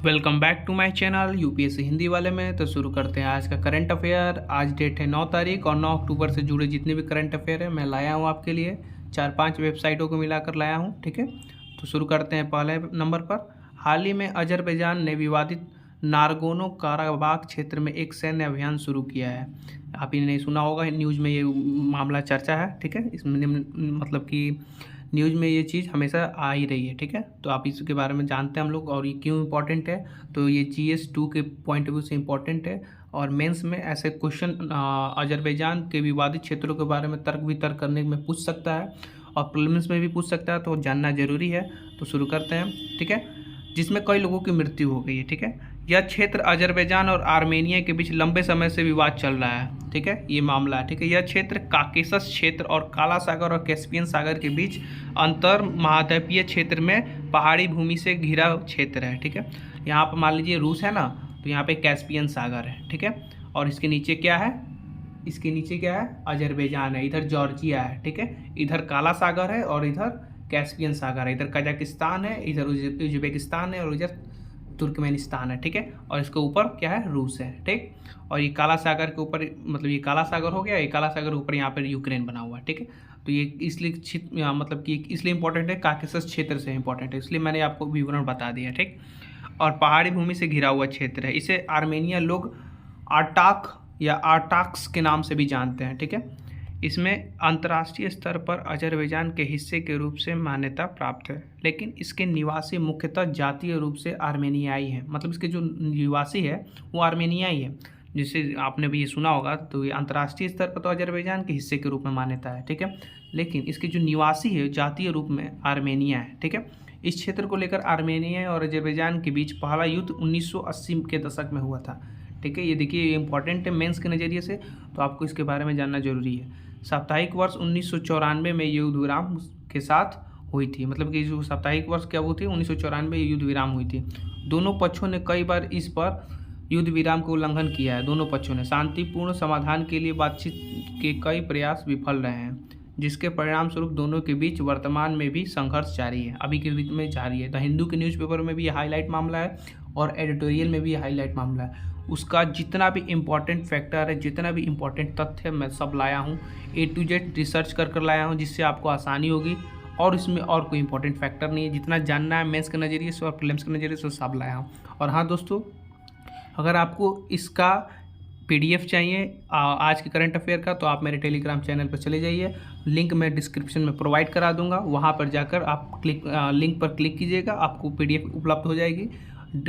Welcome back to my channel UPSC Hindi वाले में। तो शुरू करते हैं आज का करंट अफेयर। आज डेट है 9 तारीख और 9 अक्टूबर से जुड़े जितने भी करंट अफेयर है मैं लाया हूँ आपके लिए। 4-5 वेबसाइटों को मिलाकर लाया हूँ, ठीक है। तो शुरू करते हैं पहले नंबर पर। हाल ही में अजरबैजान ने विवादित नारगोनो काराबाख क्षेत्र में एक सैन्य अभियान शुरू किया है। आप ही ने सुना होगा, न्यूज़ में ये मामला चर्चा है, ठीक है। इसमें मतलब कि न्यूज़ में ये चीज़ हमेशा आ ही रही है, ठीक है। तो आप इसके बारे में जानते हैं हम लोग, और ये क्यों इम्पोर्टेंट है। तो ये GS2 के पॉइंट ऑफ व्यू से इम्पोर्टेंट है, और मेंस में ऐसे क्वेश्चन अजरबैजान के विवादित क्षेत्रों के बारे में तर्क वितर्क करने में पूछ सकता है, और प्रीलिम्स में भी पूछ सकता है, तो जानना जरूरी है। तो शुरू करते हैं, ठीक है। जिसमें कई लोगों की मृत्यु हो गई है, ठीक है। यह क्षेत्र अजरबैजान और आर्मेनिया के बीच लंबे समय से विवाद चल रहा है, ठीक है। ये मामला है, ठीक है। यह क्षेत्र काकेशस क्षेत्र और काला सागर और कैस्पियन सागर के बीच अंतर महाद्वीपीय क्षेत्र में पहाड़ी भूमि से घिरा क्षेत्र है, ठीक है। यहाँ पर मान लीजिए रूस है ना, तो यहाँ पे कैस्पियन सागर है, ठीक है। और इसके नीचे क्या है, इसके नीचे क्या है, अजरबैजान है। इधर जॉर्जिया है, ठीक है। इधर काला सागर है और इधर कैस्पियन सागर है। इधर कजाकिस्तान है, इधर उज्बेकिस्तान है और इधर तुर्कमेनिस्तान है, ठीक है। और इसके ऊपर क्या है, रूस है, ठीक। और ये काला सागर के ऊपर, मतलब ये काला सागर हो गया, ये काला सागर के ऊपर यहाँ पर यूक्रेन बना हुआ है, ठीक है। तो ये इसलिए मतलब कि इसलिए इंपॉर्टेंट है, काकेशस क्षेत्र से इंपॉर्टेंट है, इसलिए मैंने आपको विवरण बता दिया, ठीक। और पहाड़ी भूमि से घिरा हुआ क्षेत्र है। इसे आर्मेनिया लोग आर्टाक या आर्टाक्स के नाम से भी जानते हैं, ठीक है। इसमें अंतर्राष्ट्रीय स्तर पर अजरबैजान के हिस्से के रूप से मान्यता प्राप्त है, लेकिन इसके निवासी मुख्यतः जातीय रूप से आर्मेनियाई हैं। मतलब इसके जो निवासी है वो आर्मेनियाई है, जिसे आपने भी ये सुना होगा। तो ये अंतर्राष्ट्रीय स्तर पर तो अजरबैजान के हिस्से के रूप में मान्यता है, ठीक है। लेकिन इसके जो निवासी है जातीय रूप में आर्मेनिया है, ठीक है। इस क्षेत्र को लेकर आर्मेनिया और अजरबैजान के बीच पहला युद्ध 1980 के दशक में हुआ था, ठीक है। ये देखिए, ये इंपॉर्टेंट है मेंस के नज़रिए से, तो आपको इसके बारे में जानना जरूरी है। साप्ताहिक वर्ष 1994 में युद्ध विराम के साथ हुई थी। मतलब कि जो साप्ताहिक वर्ष क्या वो थी, 1994 युद्ध विराम हुई थी। दोनों पक्षों ने कई बार इस पर युद्ध विराम का उल्लंघन किया है। दोनों पक्षों ने शांतिपूर्ण समाधान के लिए बातचीत के कई प्रयास विफल रहे हैं, जिसके परिणाम स्वरूप दोनों के बीच वर्तमान में भी संघर्ष जारी है, अभी के बीच में जारी है। द हिंदू के न्यूज़पेपर में भी ये हाईलाइट मामला है और एडिटोरियल में भी ये हाईलाइट मामला है। उसका जितना भी इम्पोर्टेंट फैक्टर है, जितना भी इम्पोर्टेंट तथ्य है, मैं सब लाया हूँ, A to Z रिसर्च कर लाया हूँ, जिससे आपको आसानी होगी। और इसमें और कोई इंपॉर्टेंट फैक्टर नहीं है, जितना जानना है मेंस के नज़रिए से और प्रीलिम्स के नज़रिए से सब लाया हूँ। और हाँ दोस्तों, अगर आपको इसका PDF चाहिए आज के करंट अफेयर का, तो आप मेरे टेलीग्राम चैनल पर चले जाइए, लिंक मैं डिस्क्रिप्शन में प्रोवाइड करा दूंगा। वहाँ पर जाकर आप लिंक पर क्लिक कीजिएगा, आपको PDF उपलब्ध हो जाएगी।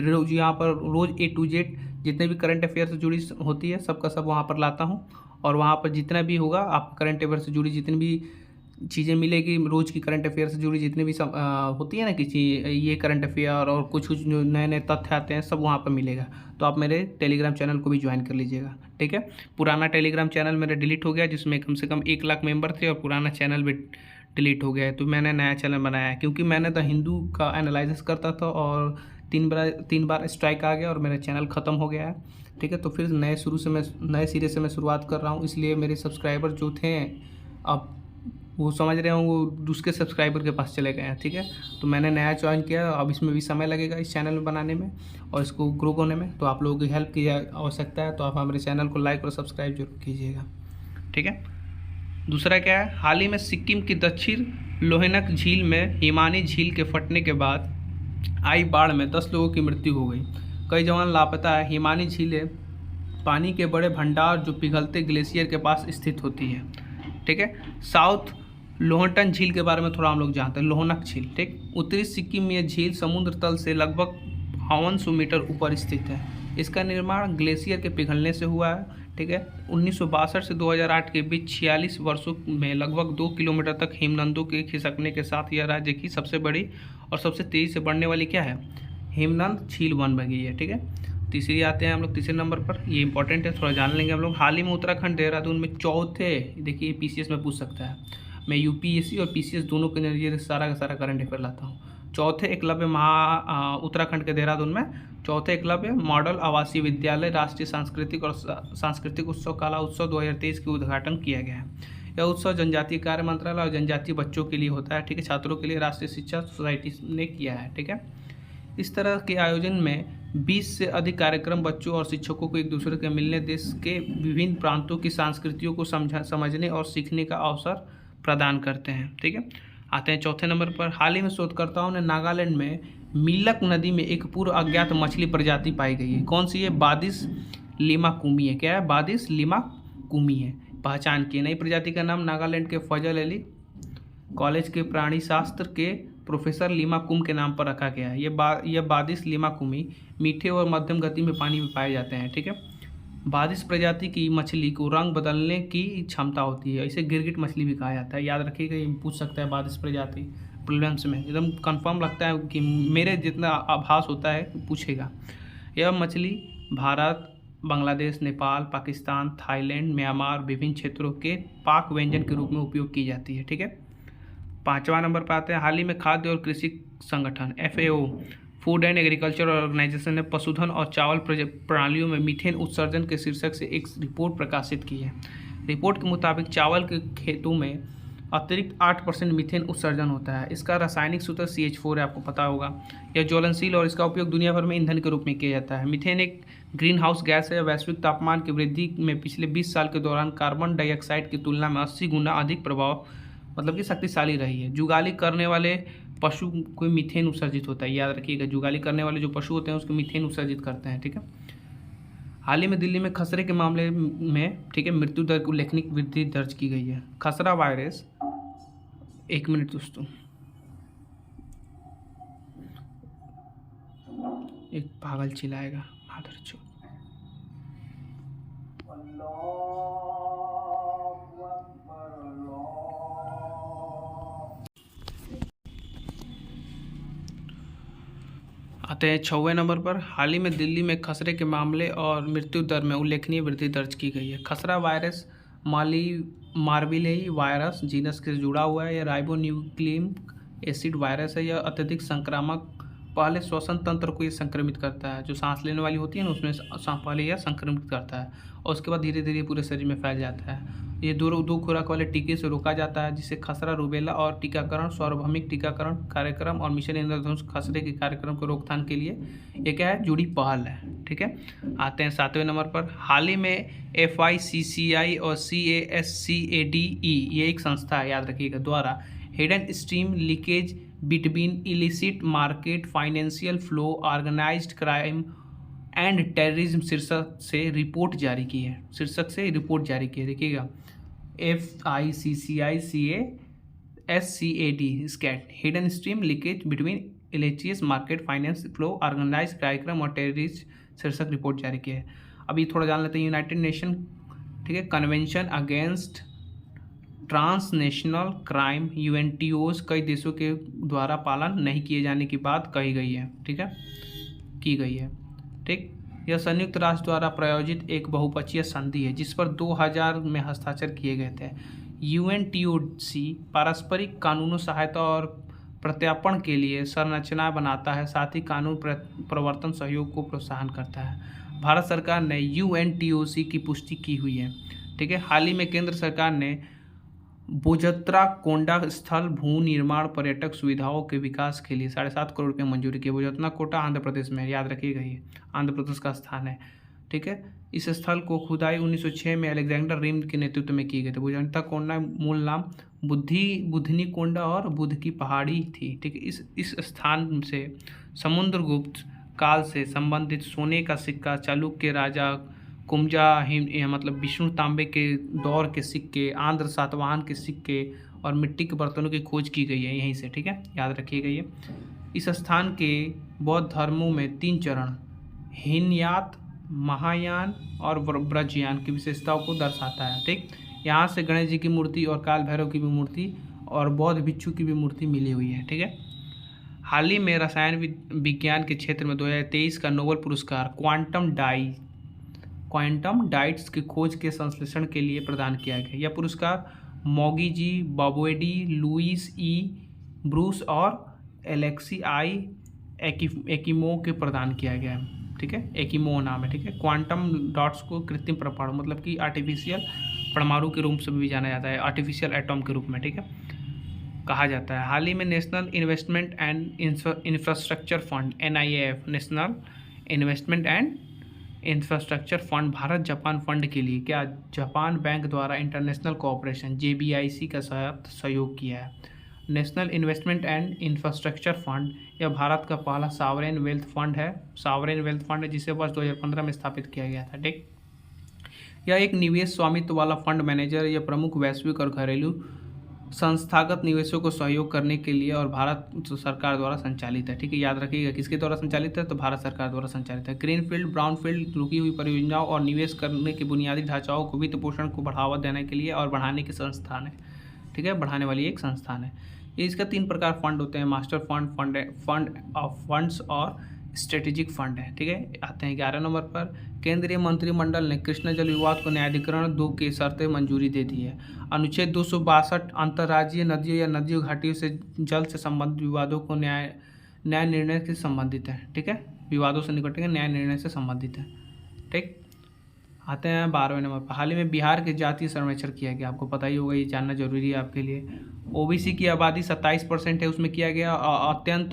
रोज यहाँ पर रोज़ A to Z जितने भी करंट अफेयर से जुड़ी होती है सबका सब वहाँ पर लाता हूँ। और वहाँ पर जितना भी होगा, आप करंट अफेयर से जुड़ी जितनी भी चीज़ें मिलेगी, रोज़ की करंट अफेयर से जुड़ी जितनी भी होती है ना कि ये करंट अफेयर और कुछ कुछ जो नए नए तथ्य आते हैं, सब वहाँ पर मिलेगा। तो आप मेरे टेलीग्राम चैनल को भी ज्वाइन कर लीजिएगा, ठीक है। पुराना टेलीग्राम चैनल मेरा डिलीट हो गया, जिसमें कम से कम 1 लाख मेंबर थे, और पुराना चैनल भी डिलीट हो गया है। तो मैंने नया चैनल बनाया है, क्योंकि मैंने द हिंदू का एनालिसिस करता था और 3 बार स्ट्राइक आ गया और मेरा चैनल ख़त्म हो गया है, ठीक है। तो फिर नए सिरे से मैं शुरुआत कर रहा हूँ, इसलिए मेरे सब्सक्राइबर जो थे अब वो समझ रहे हो वो दूसरे सब्सक्राइबर के पास चले गए हैं, ठीक है। तो मैंने नया ज्वाइन किया, अब इसमें भी समय लगेगा इस चैनल में बनाने में और इसको ग्रो होने में। तो आप लोगों की हेल्प की आवश्यकता है, तो आप हमारे चैनल को लाइक और सब्सक्राइब जरूर कीजिएगा, ठीक है। दूसरा क्या है, हाल ही में सिक्किम की दक्षिण लोहेनक झील में हिमानी झील के फटने के बाद आई बाढ़ में 10 लोगों की मृत्यु हो गई, कई जवान लापता है। हिमानी झीलें पानी के बड़े भंडार जो पिघलते ग्लेशियर के पास स्थित होती है, ठीक है। साउथ लोहटन झील के बारे में थोड़ा हम लोग जानते हैं, लोहनक झील, ठीक। उत्तरी सिक्किम में यह झील समुद्र तल से लगभग 5200 मीटर ऊपर स्थित है। इसका निर्माण ग्लेशियर के पिघलने से हुआ है, ठीक है। 1962 से 2008 के बीच 46 वर्षों में लगभग 2 किलोमीटर तक हिमनदों के खिसकने के साथ यह राज्य की सबसे बड़ी और सबसे तेज़ी से बढ़ने वाली क्या है, हिमनद झील बन गई है, ठीक है। तीसरी आते हैं हम लोग, तीसरे नंबर पर, ये इंपॉर्टेंट है, थोड़ा जान लेंगे हम लोग। हाल ही में उत्तराखंड देहरादून में चौथे, देखिए PCS में पूछ सकता है, मैं UPSC और PCS दोनों के नज़रिए से सारा का सारा करंट अफेयर लाता हूँ। चौथे एकलव्य उत्तराखंड के देहरादून में चौथे एकलव्य मॉडल आवासीय विद्यालय राष्ट्रीय सांस्कृतिक उत्सव काला उत्सव 2023 के उद्घाटन किया गया है। यह उत्सव जनजातीय कार्य मंत्रालय और जनजातीय बच्चों के लिए होता है, ठीक है। छात्रों के लिए राष्ट्रीय शिक्षा सोसाइटी ने किया है, ठीक है। इस तरह के आयोजन में 20 से अधिक कार्यक्रम बच्चों और शिक्षकों को एक दूसरे के मिलने, देश के विभिन्न प्रांतों की संस्कृतियों को समझने और सीखने का अवसर प्रदान करते हैं। ठीक है, आते हैं चौथे नंबर पर। हाल ही में शोधकर्ताओं ने नागालैंड में मिलक नदी में एक पूर्व अज्ञात मछली प्रजाति पाई गई है। कौन सी है? बादिस लिमाकुमी है। क्या है? बादिस लिमाकुमी है। पहचान की नई प्रजाति का नाम नागालैंड के फजल अली कॉलेज के प्राणी शास्त्र के प्रोफेसर लिमाकुम के नाम पर रखा गया है। यह बादिस लिमाकुमी मीठे और मध्यम गति में पानी में पाए जाते हैं। ठीक है, बादिस प्रजाति की मछली को रंग बदलने की क्षमता होती है। इसे गिरगिट मछली भी कहा जाता है। याद रखिएगा, ये पूछ सकता है बादिस प्रजाति प्रीलिम्स में, एकदम कंफर्म लगता है कि मेरे जितना आभास होता है पूछेगा। यह मछली भारत, बांग्लादेश, नेपाल, पाकिस्तान, थाईलैंड, म्यांमार विभिन्न क्षेत्रों के पाक व्यंजन के रूप में उपयोग की जाती है। ठीक है, पाँचवा नंबर पर आते हैं। हाल ही में खाद्य और कृषि संगठन FAO food and agriculture organization ने पशुधन और चावल प्रणालियों में मीथेन उत्सर्जन के शीर्षक से एक रिपोर्ट प्रकाशित की है। रिपोर्ट के मुताबिक चावल के खेतों में अतिरिक्त 8% मीथेन उत्सर्जन होता है। इसका रासायनिक सूत्र CH4 है, आपको पता होगा। यह ज्वलनशील और इसका उपयोग दुनिया भर में ईंधन के रूप में किया जाता है। मीथेन एक ग्रीन हाउस गैस है। वैश्विक तापमान की वृद्धि में पिछले 20 साल के दौरान कार्बन डाइऑक्साइड की तुलना में 80 गुना अधिक प्रभाव मतलब कि शक्तिशाली रही है। जुगाली करने वाले पशु को मीथेन उत्सर्जित होता है। याद रखिएगा, जुगाली करने वाले जो पशु होते हैं उसको मीथेन उत्सर्जित करते हैं। ठीक है, हाल ही में दिल्ली में खसरे के मामले में ठीक है मृत्यु दर को उल्लेखनीय वृद्धि दर्ज की गई है। खसरा वायरस, एक मिनट दोस्तों, एक पागल चिल्लाएगा मादर चोद। आते हैं 6वें नंबर पर। हाल ही में दिल्ली में खसरे के मामले और मृत्यु दर में उल्लेखनीय वृद्धि दर्ज की गई है। खसरा वायरस मार्विलेई वायरस जीनस से जुड़ा हुआ है। यह राइबोन्यूक्लिक एसिड वायरस है। यह अत्यधिक संक्रामक, पहले श्वसन तंत्र को ये संक्रमित करता है। जो सांस लेने वाली होती है ना, उसमें पहले यह संक्रमित करता है और उसके बाद धीरे धीरे पूरे शरीर में फैल जाता है। ये दो खुराक वाले टीके से रोका जाता है, जिससे खसरा, रूबेला और टीकाकरण, सार्वभौमिक टीकाकरण कार्यक्रम और मिशन इंद्रधनुष खसरे के कार्यक्रम को रोकथाम के लिए ये क्या है, जुड़ी पहल है। ठीक है, आते हैं 7वें नंबर पर। हाल ही में FICCI और CASCADE ये एक संस्था है, याद रखिएगा, द्वारा hidden stream leakage between illicit market financial flow organised crime and terrorism शीर्षक से रिपोर्ट जारी की है। देखिएगा, FICCI CASCAD स्कैट hidden stream leakage between illicit market finance flow organised crime और टेररिज्म शीर्षक रिपोर्ट जारी की है। अभी थोड़ा जान लेते हैं। यूनाइटेड नेशन ठीक है convention against transnational crime UNTOs कई देशों के द्वारा पालन नहीं किए जाने की बात कही गई है। ठीक है, की गई है। ठीक, यह संयुक्त राष्ट्र द्वारा प्रायोजित एक बहुपक्षीय संधि है जिस पर 2000 में हस्ताक्षर किए गए थे। UNTOC पारस्परिक कानूनों सहायता और प्रत्यार्पण के लिए संरचना बनाता है, साथ ही कानून प्रवर्तन सहयोग को प्रोत्साहन करता है। भारत सरकार ने UNTOC की पुष्टि की हुई है। ठीक है, हाल ही में केंद्र सरकार ने बोजत्रा कोंडा स्थल भू निर्माण पर्यटक सुविधाओं के विकास के लिए 7.5 करोड़ रुपये मंजूरी की। बोजत्रा कोटा आंध्र प्रदेश में, याद रखिएगा, ये आंध्र प्रदेश का स्थान है। ठीक है, इस स्थल को खुदाई 1906 में अलेक्जेंडर रिम के नेतृत्व में की गई थी। बोजत्रा कोंडा मूल नाम बुधनी कोंडा और बुध की पहाड़ी थी। ठीक है, इस स्थान से समुद्रगुप्त काल से संबंधित सोने का सिक्का, चालुक्य राजा कुंजा मतलब विष्णु तांबे के दौर के सिक्के, आंध्र सातवाहन के सिक्के और मिट्टी के बर्तनों की खोज की गई है यहीं से। ठीक है, याद रखिएगा ये। इस स्थान के बौद्ध धर्मों में 3 चरण हीनयान, महायान और ब्रजयान की विशेषताओं को दर्शाता है। ठीक, यहाँ से गणेश जी की मूर्ति और काल भैरव की भी मूर्ति और बौद्ध भिक्षु की भी मूर्ति मिली हुई है। ठीक है, हाल ही में रसायन विज्ञान के क्षेत्र में 2023 का नोबेल पुरस्कार क्वांटम डाइट्स की खोज के संश्लेषण के लिए प्रदान किया गया। यह पुरस्कार मॉगी जी, बॉबेडी, लुइस ई ब्रूस और एलेक्सी आई एकिमो के प्रदान किया गया है। ठीक है, एकिमो नाम है। ठीक है, क्वांटम डॉट्स को कृत्रिम परमाणु मतलब कि आर्टिफिशियल परमाणु के रूप से भी जाना जाता है, आर्टिफिशियल एटॉम के रूप में। ठीक है, कहा जाता है। हाल ही में national investment and infrastructure fund NIAF national investment and infrastructure fund Bharat Japan fund के लिए क्या जापान बैंक द्वारा इंटरनेशनल कोऑपरेशन JBIC का सहयोग किया है। National investment and infrastructure fund यह भारत का पहला सॉवरेन वेल्थ फंड है जिसे वर्ष 2015 में स्थापित किया गया था। ठीक, यह एक निवेश स्वामित्व वाला फंड मैनेजर या प्रमुख वैश्विक और घरेलू संस्थागत निवेशों को सहयोग करने के लिए और भारत सरकार द्वारा संचालित है। ठीक है, याद रखिएगा किसके द्वारा संचालित है, तो भारत सरकार द्वारा संचालित है। ग्रीनफील्ड ब्राउनफील्ड रुकी हुई परियोजनाओं और निवेश करने के बुनियादी ढांचाओं को वित्त पोषण को बढ़ावा देने के लिए और बढ़ाने के संस्थान है। ठीक है, बढ़ाने वाली एक संस्थान है। इसका 3 प्रकार फंड होते हैं, मास्टर फंड ऑफ फंड्स और स्ट्रेटेजिक फंड है। ठीक है, आते हैं 11 नंबर पर। केंद्रीय मंत्रिमंडल ने कृष्णा जल विवाद को न्यायाधिकरण 2 की शर्तें मंजूरी दे दी है। अनुच्छेद 262 अंतर्राज्यीय नदियों या नदियों घाटियों से जल से संबंधित विवादों को न्याय निर्णय से संबंधित है। ठीक है, विवादों से निपटने न्याय निर्णय से संबंधित है। ठीक, आते हैं 12वें नंबर पर। हाल ही में बिहार के जातीय सर्वेक्षण किया गया, आपको पता ही होगा, ये जानना जरूरी है आपके लिए। OBC की आबादी 27% है, उसमें किया गया। अत्यंत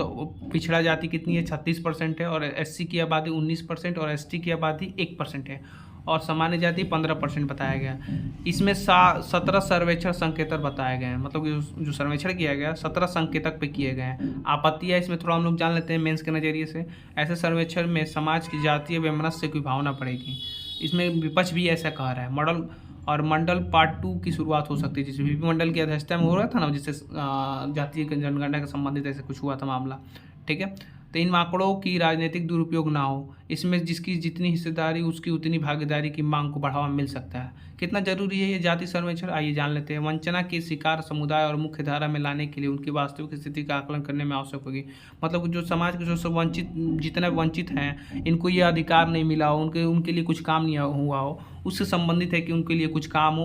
पिछड़ा जाति कितनी है, 36% है। और SC की आबादी 19% और ST की आबादी 1% है। और सामान्य जाति 15% बताया गया। इसमें 17 सर्वेक्षण संकेतक बताए गए हैं, मतलब जो सर्वेक्षण किया गया 17 संकेतक पे किए गए हैं। आपत्तियाँ इसमें थोड़ा हम लोग जान लेते हैं मेंस के नज़रिए से। ऐसे सर्वेक्षण में समाज की जातीय वैमनस्य की भावना पड़ेगी। इसमें विपक्ष भी ऐसा कह रहा है। मंडल पार्ट 2 की शुरुआत हो सकती है, जिसमें VP मंडल की अध्यक्षता में हो रहा था ना, जिससे जातीय जनगणना के संबंधित ऐसे कुछ हुआ था मामला। ठीक है, तो इन आंकड़ों की राजनीतिक दुरुपयोग ना हो, इसमें जिसकी जितनी हिस्सेदारी उसकी उतनी भागीदारी की मांग को बढ़ावा मिल सकता है। कितना जरूरी है ये जाति सर्वेक्षण, आइए जान लेते हैं। वंचना के शिकार समुदाय और मुख्य धारा में लाने के लिए उनकी वास्तविक स्थिति का आकलन करने में आवश्यक होगी। मतलब जो समाज के जो वंचित जितने वंचित हैं, इनको ये अधिकार नहीं मिला हो, उनके लिए कुछ काम नहीं हुआ हो, उससे संबंधित है कि उनके लिए कुछ काम हो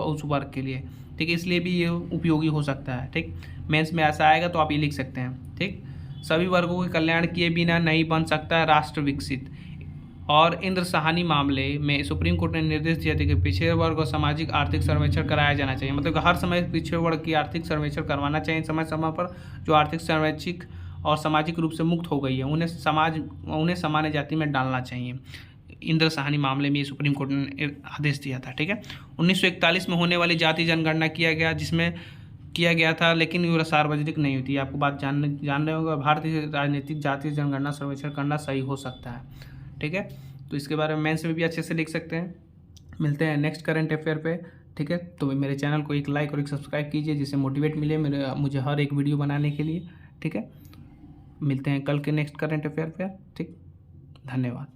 उस वर्ग के लिए। ठीक है, इसलिए भी ये उपयोगी हो सकता है। ठीक, मेंस में ऐसा आएगा तो आप ये लिख सकते हैं। ठीक, सभी वर्गों के कल्याण किए बिना नहीं बन सकता है राष्ट्र विकसित। और इंद्र साहनी मामले में सुप्रीम कोर्ट ने निर्देश दिया था कि पिछड़े वर्ग और सामाजिक आर्थिक सर्वेक्षण कराया जाना चाहिए। मतलब हर समय पिछड़े वर्ग की आर्थिक सर्वेक्षण करवाना चाहिए समय समय पर। जो आर्थिक सर्वेक्षिक और सामाजिक रूप से मुक्त हो गई है उन्हें सामान्य जाति में डालना चाहिए। इंद्र साहनी मामले में सुप्रीम कोर्ट ने आदेश दिया था। ठीक है, 1941 में होने वाली जाति जनगणना किया गया था, लेकिन ये सार्वजनिक नहीं होती। आपको बात जान रहे होगा, भारतीय राजनीतिक जातीय जनगणना सर्वेक्षण करना सही हो सकता है। ठीक है, तो इसके बारे में मेंस में भी अच्छे से लिख सकते हैं। मिलते हैं नेक्स्ट करंट अफेयर पे। ठीक है, तो मेरे चैनल को एक लाइक और एक सब्सक्राइब कीजिए, जिससे मोटिवेट मिले मुझे हर एक वीडियो बनाने के लिए। ठीक है, मिलते हैं कल के नेक्स्ट करंट अफेयर पे। ठीक, धन्यवाद।